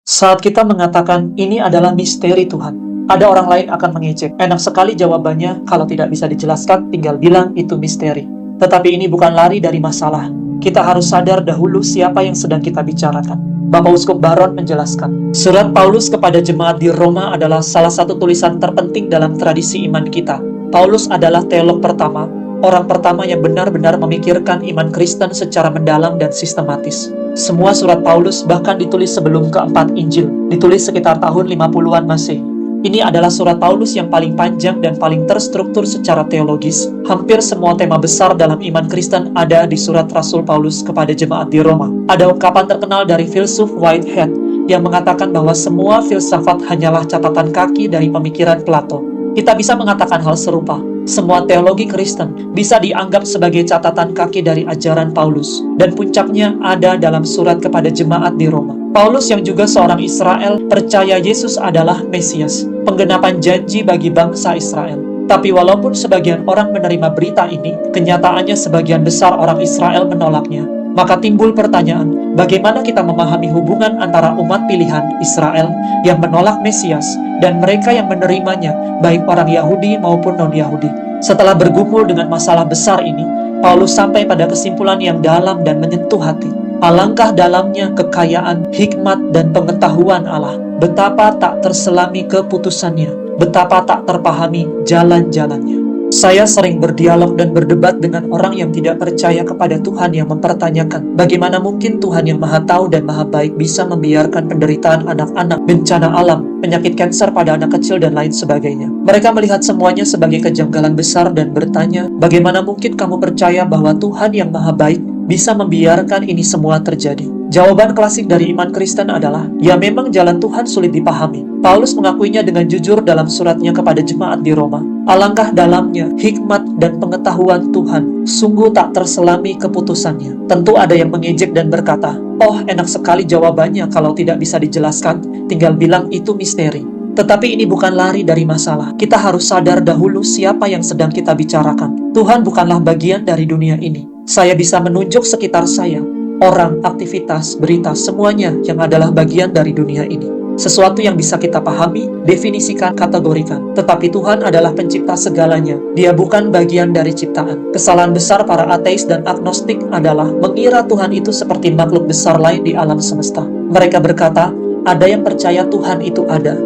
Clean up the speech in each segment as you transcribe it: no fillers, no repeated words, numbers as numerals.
Saat kita mengatakan ini adalah misteri Tuhan, ada orang lain akan mengejek. Enak sekali jawabannya, kalau tidak bisa dijelaskan, tinggal bilang itu misteri. Tetapi ini bukan lari dari masalah. Kita harus sadar dahulu siapa yang sedang kita bicarakan. Bapak Uskup Baron menjelaskan, surat Paulus kepada jemaat di Roma adalah salah satu tulisan terpenting dalam tradisi iman kita. Paulus adalah teolog pertama, orang pertama yang benar-benar memikirkan iman Kristen secara mendalam dan sistematis. Semua surat Paulus bahkan ditulis sebelum keempat Injil, ditulis sekitar tahun 50-an Masehi. Ini adalah surat Paulus yang paling panjang dan paling terstruktur secara teologis. Hampir semua tema besar dalam iman Kristen ada di surat Rasul Paulus kepada jemaat di Roma. Ada ungkapan terkenal dari filsuf Whitehead yang mengatakan bahwa semua filsafat hanyalah catatan kaki dari pemikiran Plato. Kita bisa mengatakan hal serupa. Semua teologi Kristen bisa dianggap sebagai catatan kaki dari ajaran Paulus, dan puncaknya ada dalam surat kepada jemaat di Roma. Paulus yang juga seorang Israel percaya Yesus adalah Mesias, penggenapan janji bagi bangsa Israel. Tapi walaupun sebagian orang menerima berita ini, kenyataannya sebagian besar orang Israel menolaknya. Maka timbul pertanyaan, bagaimana kita memahami hubungan antara umat pilihan Israel yang menolak Mesias dan mereka yang menerimanya, baik orang Yahudi maupun non-Yahudi. Setelah bergumul dengan masalah besar ini, Paulus sampai pada kesimpulan yang dalam dan menyentuh hati. Alangkah dalamnya kekayaan, hikmat, dan pengetahuan Allah. Betapa tak terselami keputusannya, betapa tak terpahami jalan-jalannya. Saya sering berdialog dan berdebat dengan orang yang tidak percaya kepada Tuhan, yang mempertanyakan bagaimana mungkin Tuhan yang Maha Tahu dan Maha Baik bisa membiarkan penderitaan anak-anak, bencana alam, penyakit kanker pada anak kecil, dan lain sebagainya. Mereka melihat semuanya sebagai kejanggalan besar dan bertanya, bagaimana mungkin kamu percaya bahwa Tuhan yang Maha Baik bisa membiarkan ini semua terjadi? Jawaban klasik dari iman Kristen adalah, ya memang jalan Tuhan sulit dipahami. Paulus mengakuinya dengan jujur dalam suratnya kepada jemaat di Roma. Alangkah dalamnya hikmat dan pengetahuan Tuhan, sungguh tak terselami keputusannya. Tentu ada yang mengejek dan berkata, oh enak sekali jawabannya, kalau tidak bisa dijelaskan, tinggal bilang itu misteri. Tetapi ini bukan lari dari masalah. Kita harus sadar dahulu siapa yang sedang kita bicarakan. Tuhan bukanlah bagian dari dunia ini. Saya bisa menunjuk sekitar saya, orang, aktivitas, berita, semuanya yang adalah bagian dari dunia ini. Sesuatu yang bisa kita pahami, definisikan, kategorikan. Tetapi Tuhan adalah pencipta segalanya. Dia bukan bagian dari ciptaan. Kesalahan besar para ateis dan agnostik adalah mengira Tuhan itu seperti makhluk besar lain di alam semesta. Mereka berkata, ada yang percaya Tuhan itu ada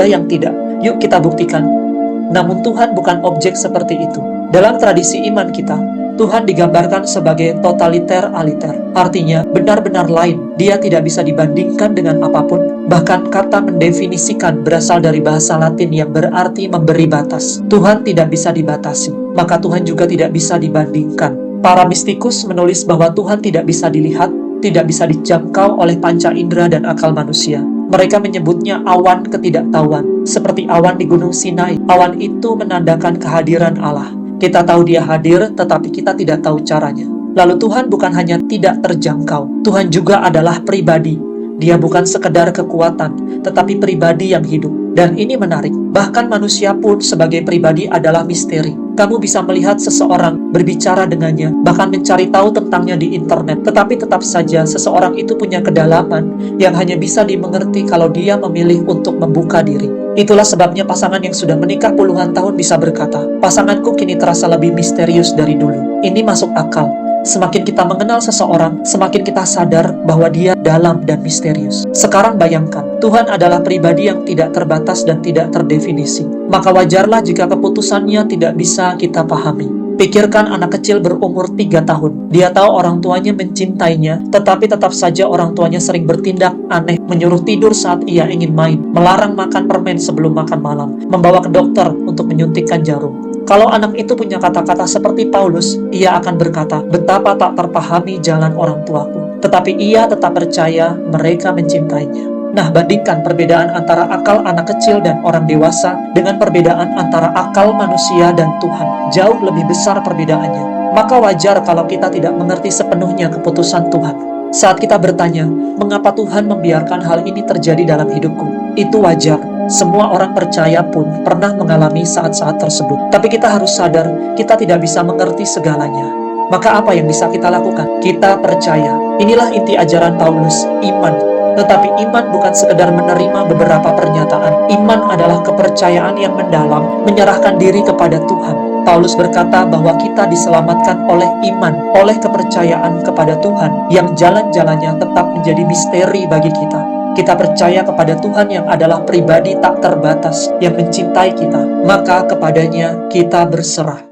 yang tidak. Yuk kita buktikan. Namun Tuhan bukan objek seperti itu. Dalam tradisi iman kita, Tuhan digambarkan sebagai totaliter-aliter. Artinya, benar-benar lain. Dia tidak bisa dibandingkan dengan apapun. Bahkan kata mendefinisikan berasal dari bahasa Latin yang berarti memberi batas. Tuhan tidak bisa dibatasi. Maka Tuhan juga tidak bisa dibandingkan. Para mistikus menulis bahwa Tuhan tidak bisa dilihat, tidak bisa dijangkau oleh panca indera dan akal manusia. Mereka menyebutnya awan ketidaktahuan. Seperti awan di Gunung Sinai. Awan itu menandakan kehadiran Allah. Kita tahu dia hadir, tetapi kita tidak tahu caranya. Lalu Tuhan bukan hanya tidak terjangkau, Tuhan juga adalah pribadi. Dia bukan sekedar kekuatan, tetapi pribadi yang hidup. Dan ini menarik, bahkan manusia pun sebagai pribadi adalah misteri. Kamu bisa melihat seseorang, berbicara dengannya, bahkan mencari tahu tentangnya di internet. Tetapi tetap saja seseorang itu punya kedalaman yang hanya bisa dimengerti kalau dia memilih untuk membuka diri. Itulah sebabnya pasangan yang sudah menikah puluhan tahun bisa berkata, pasanganku kini terasa lebih misterius dari dulu. Ini masuk akal. Semakin kita mengenal seseorang, semakin kita sadar bahwa dia dalam dan misterius. Sekarang bayangkan, Tuhan adalah pribadi yang tidak terbatas dan tidak terdefinisi. Maka wajarlah jika keputusannya tidak bisa kita pahami. Pikirkan anak kecil berumur 3 tahun. Dia tahu orang tuanya mencintainya, tetapi tetap saja orang tuanya sering bertindak aneh, menyuruh tidur saat ia ingin main, melarang makan permen sebelum makan malam, membawa ke dokter untuk menyuntikkan jarum. Kalau anak itu punya kata-kata seperti Paulus, ia akan berkata, betapa tak terpahami jalan orang tuaku. Tetapi ia tetap percaya mereka mencintainya. Nah, bandingkan perbedaan antara akal anak kecil dan orang dewasa dengan perbedaan antara akal manusia dan Tuhan. Jauh lebih besar perbedaannya. Maka wajar kalau kita tidak mengerti sepenuhnya keputusan Tuhan. Saat kita bertanya, mengapa Tuhan membiarkan hal ini terjadi dalam hidupku? Itu wajar. Semua orang percaya pun pernah mengalami saat-saat tersebut. Tapi kita harus sadar, kita tidak bisa mengerti segalanya. Maka apa yang bisa kita lakukan? Kita percaya. Inilah inti ajaran Paulus, iman. Tetapi iman bukan sekedar menerima beberapa pernyataan. Iman adalah kepercayaan yang mendalam, menyerahkan diri kepada Tuhan. Paulus berkata bahwa kita diselamatkan oleh iman, oleh kepercayaan kepada Tuhan, yang jalan-jalannya tetap menjadi misteri bagi kita. Kita percaya kepada Tuhan yang adalah pribadi tak terbatas, yang mencintai kita, maka kepadanya kita berserah.